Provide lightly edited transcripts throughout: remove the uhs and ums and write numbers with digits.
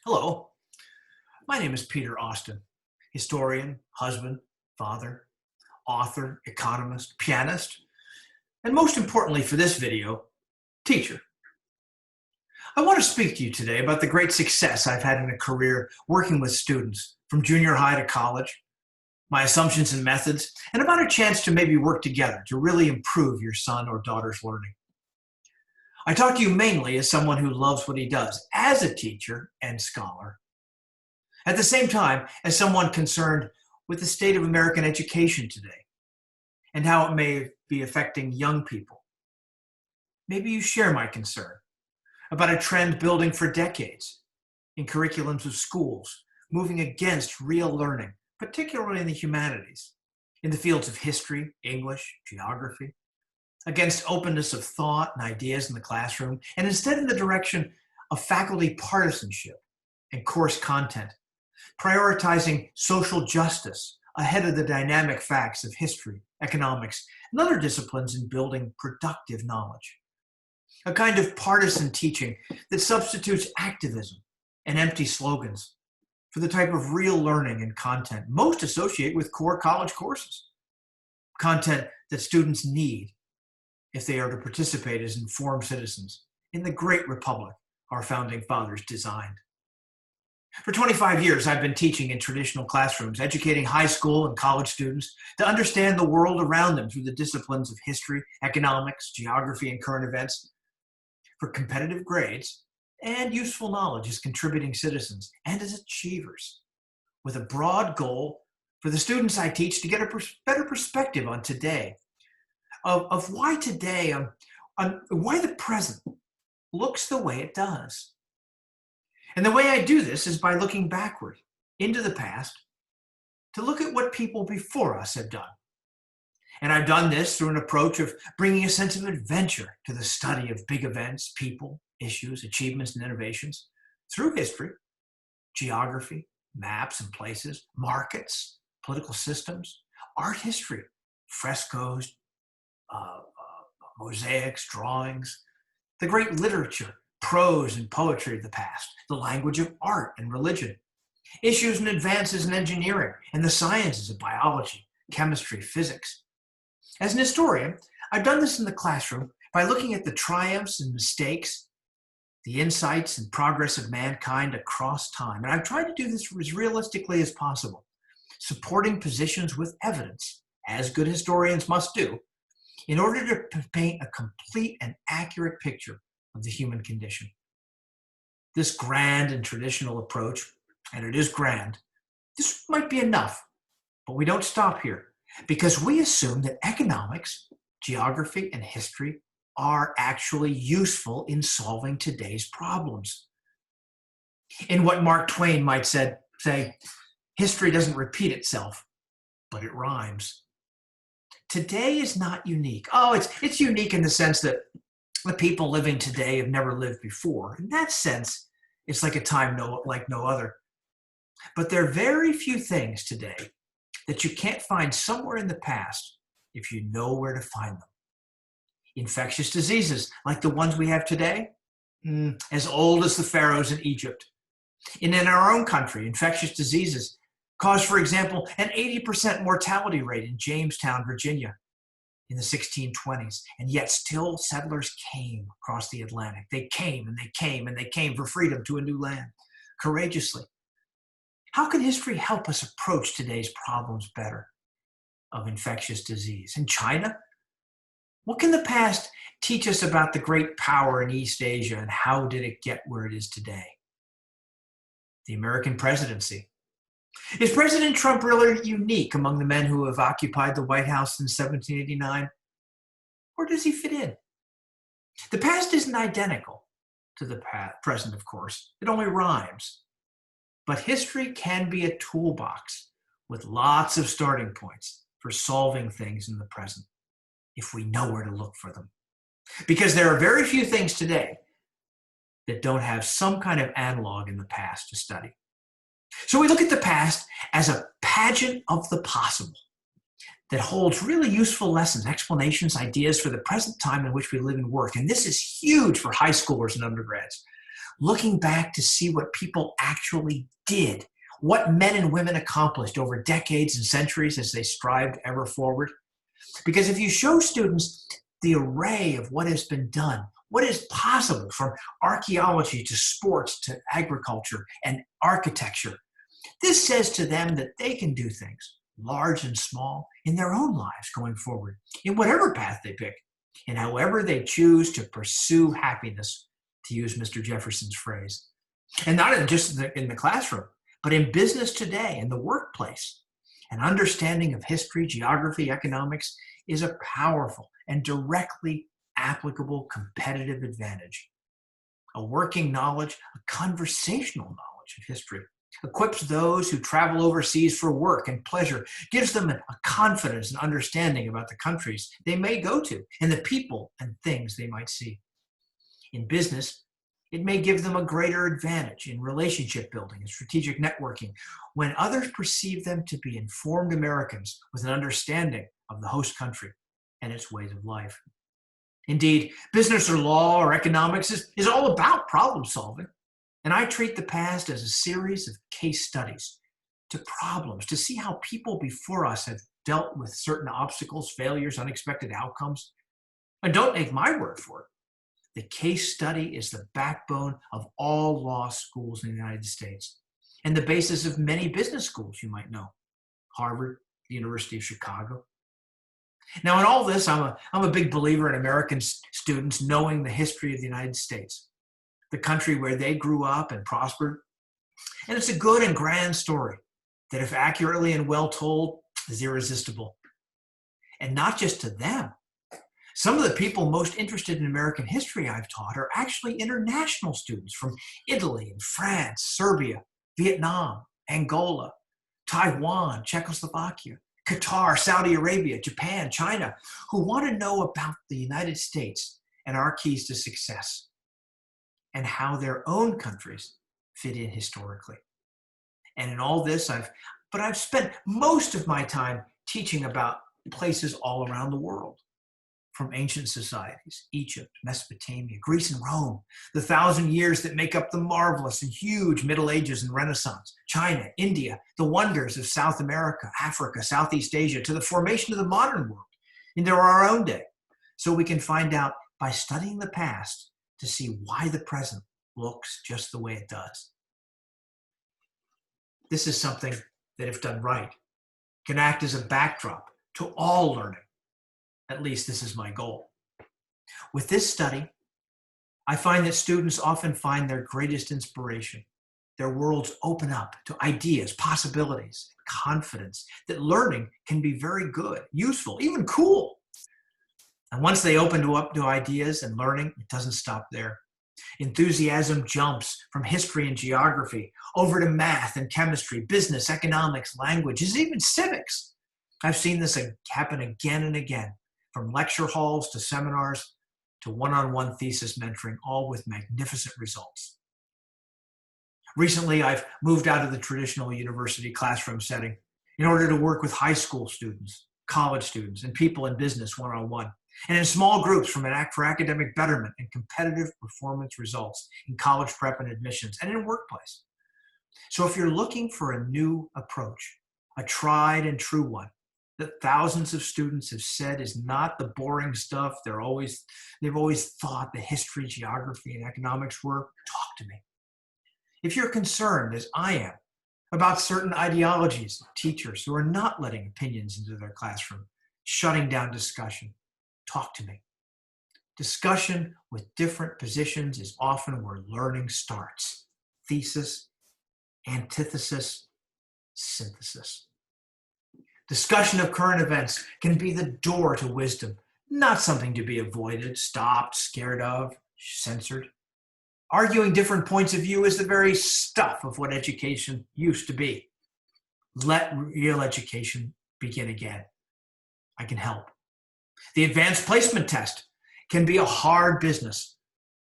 Hello, my name is Peter Austin, historian, husband, father, author, economist, pianist, and most importantly for this video, teacher. I want to speak to you today about the great success I've had in a career working with students from junior high to college, my assumptions and methods, and about a chance to maybe work together to really improve your son or daughter's learning. I talk to you mainly as someone who loves what he does as a teacher and scholar. At the same time, as someone concerned with the state of American education today and how it may be affecting young people. Maybe you share my concern about a trend building for decades in curriculums of schools, moving against real learning, particularly in the humanities, in the fields of history, English, geography, against openness of thought and ideas in the classroom, and instead in the direction of faculty partisanship and course content, prioritizing social justice ahead of the dynamic facts of history, economics, and other disciplines in building productive knowledge. A kind of partisan teaching that substitutes activism and empty slogans for the type of real learning and content most associate with core college courses. Content that students need if they are to participate as informed citizens in the great republic our founding fathers designed. For 25 years, I've been teaching in traditional classrooms, educating high school and college students to understand the world around them through the disciplines of history, economics, geography, and current events, for competitive grades and useful knowledge as contributing citizens and as achievers, with a broad goal for the students I teach to get a better perspective on today, of why today, why the present looks the way it does. And the way I do this is by looking backward into the past to look at what people before us have done. And I've done this through an approach of bringing a sense of adventure to the study of big events, people, issues, achievements, and innovations through history, geography, maps and places, markets, political systems, art history, frescoes, mosaics, drawings, the great literature, prose and poetry of the past, the language of art and religion, issues and advances in engineering and the sciences of biology, chemistry, physics. As an historian, I've done this in the classroom by looking at the triumphs and mistakes, the insights and progress of mankind across time. And I've tried to do this as realistically as possible, supporting positions with evidence, as good historians must do, in order to paint a complete and accurate picture of the human condition. This grand and traditional approach, and it is grand, this might be enough, but we don't stop here because we assume that economics, geography, and history are actually useful in solving today's problems. In what Mark Twain might say, history doesn't repeat itself, but it rhymes. Today is not unique. It's unique in the sense that the people living today have never lived before. In that sense, it's like a time like no other. But there are very few things today that you can't find somewhere in the past if you know where to find them. Infectious diseases like the ones we have today, as old as the pharaohs in Egypt. And in our own country, infectious diseases caused, for example, an 80% mortality rate in Jamestown, Virginia, in the 1620s, and yet still settlers came across the Atlantic. They came and they came and they came for freedom to a new land, courageously. How can history help us approach today's problems better of infectious disease? In China, what can the past teach us about the great power in East Asia and how did it get where it is today? The American presidency. Is President Trump really unique among the men who have occupied the White House since 1789? Or does he fit in? The past isn't identical to the present, of course. It only rhymes. But history can be a toolbox with lots of starting points for solving things in the present, if we know where to look for them. Because there are very few things today that don't have some kind of analog in the past to study. So we look at the past as a pageant of the possible that holds really useful lessons, explanations, ideas for the present time in which we live and work. And this is huge for high schoolers and undergrads. looking back to see what people actually did, what men and women accomplished over decades and centuries as they strived ever forward. Because if you show students the array of what has been done, what is possible from archaeology to sports to agriculture and architecture, this says to them that they can do things, large and small, in their own lives going forward, in whatever path they pick, and however they choose to pursue happiness, to use Mr. Jefferson's phrase. And not just in the classroom, but in business today, in the workplace. An understanding of history, geography, economics is a powerful and directly applicable competitive advantage. A working knowledge, a conversational knowledge of history equips those who travel overseas for work and pleasure, gives them a confidence and understanding about the countries they may go to and the people and things they might see. In business, it may give them a greater advantage in relationship building and strategic networking when others perceive them to be informed Americans with an understanding of the host country and its ways of life. Indeed, business or law or economics is all about problem solving. And I treat the past as a series of case studies to problems, to see how people before us have dealt with certain obstacles, failures, unexpected outcomes. And don't take my word for it. The case study is the backbone of all law schools in the United States and the basis of many business schools you might know, Harvard, the University of Chicago. Now, in all this, I'm a big believer in American students knowing the history of the United States, the country where they grew up and prospered. And it's a good and grand story that, if accurately and well told, is irresistible. And not just to them. Some of the people most interested in American history I've taught are actually international students from Italy and France, Serbia, Vietnam, Angola, Taiwan, Czechoslovakia, Qatar, Saudi Arabia, Japan, China, who want to know about the United States and our keys to success and how their own countries fit in historically. And in all this, I've spent most of my time teaching about places all around the world. From ancient societies, Egypt, Mesopotamia, Greece, and Rome, the 1,000 years that make up the marvelous and huge Middle Ages and Renaissance, China, India, the wonders of South America, Africa, Southeast Asia, to the formation of the modern world, into our own day, so we can find out by studying the past to see why the present looks just the way it does. This is something that, if done right, can act as a backdrop to all learning. At least this is my goal. With this study, I find that students often find their greatest inspiration. Their worlds open up to ideas, possibilities, confidence that learning can be very good, useful, even cool. And once they open up to ideas and learning, it doesn't stop there. Enthusiasm jumps from history and geography over to math and chemistry, business, economics, languages, even civics. I've seen this happen again and again. From lecture halls to seminars to one-on-one thesis mentoring, all with magnificent results. Recently, I've moved out of the traditional university classroom setting in order to work with high school students, college students, and people in business one-on-one, and in small groups for academic betterment and competitive performance results in college prep and admissions, and in workplace. So if you're looking for a new approach, a tried and true one, that thousands of students have said is not the boring stuff they've always thought the history, geography, and economics were, talk to me. If you're concerned, as I am, about certain ideologies of teachers who are not letting opinions into their classroom, shutting down discussion, talk to me. Discussion with different positions is often where learning starts. Thesis, antithesis, synthesis. Discussion of current events can be the door to wisdom, not something to be avoided, stopped, scared of, censored. Arguing different points of view is the very stuff of what education used to be. Let real education begin again. I can help. The advanced placement test can be a hard business.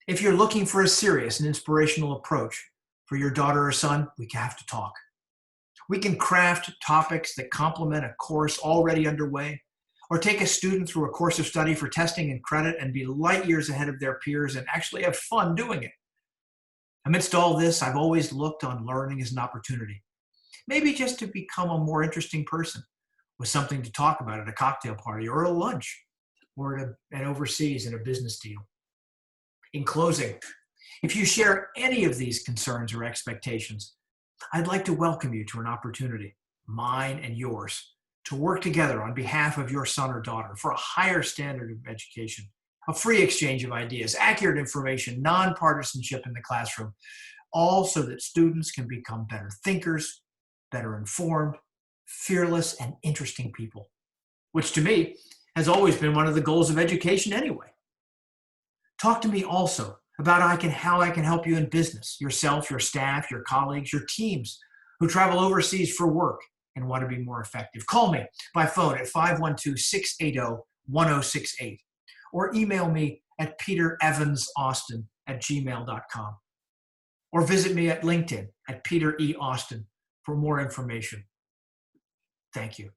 If you're looking for a serious and inspirational approach for your daughter or son, we have to talk. We can craft topics that complement a course already underway, or take a student through a course of study for testing and credit and be light years ahead of their peers and actually have fun doing it. Amidst all this, I've always looked on learning as an opportunity, maybe just to become a more interesting person with something to talk about at a cocktail party or a lunch or at overseas in a business deal. In closing, if you share any of these concerns or expectations, I'd like to welcome you to an opportunity, mine and yours, to work together on behalf of your son or daughter for a higher standard of education, a free exchange of ideas, accurate information, nonpartisanship in the classroom, all so that students can become better thinkers, better informed, fearless, and interesting people, which to me has always been one of the goals of education anyway. Talk to me also about how I can help you in business, yourself, your staff, your colleagues, your teams who travel overseas for work and want to be more effective. Call me by phone at 512-680-1068 or email me at peterevansaustin@gmail.com or visit me at LinkedIn at Peter E. Austin for more information. Thank you.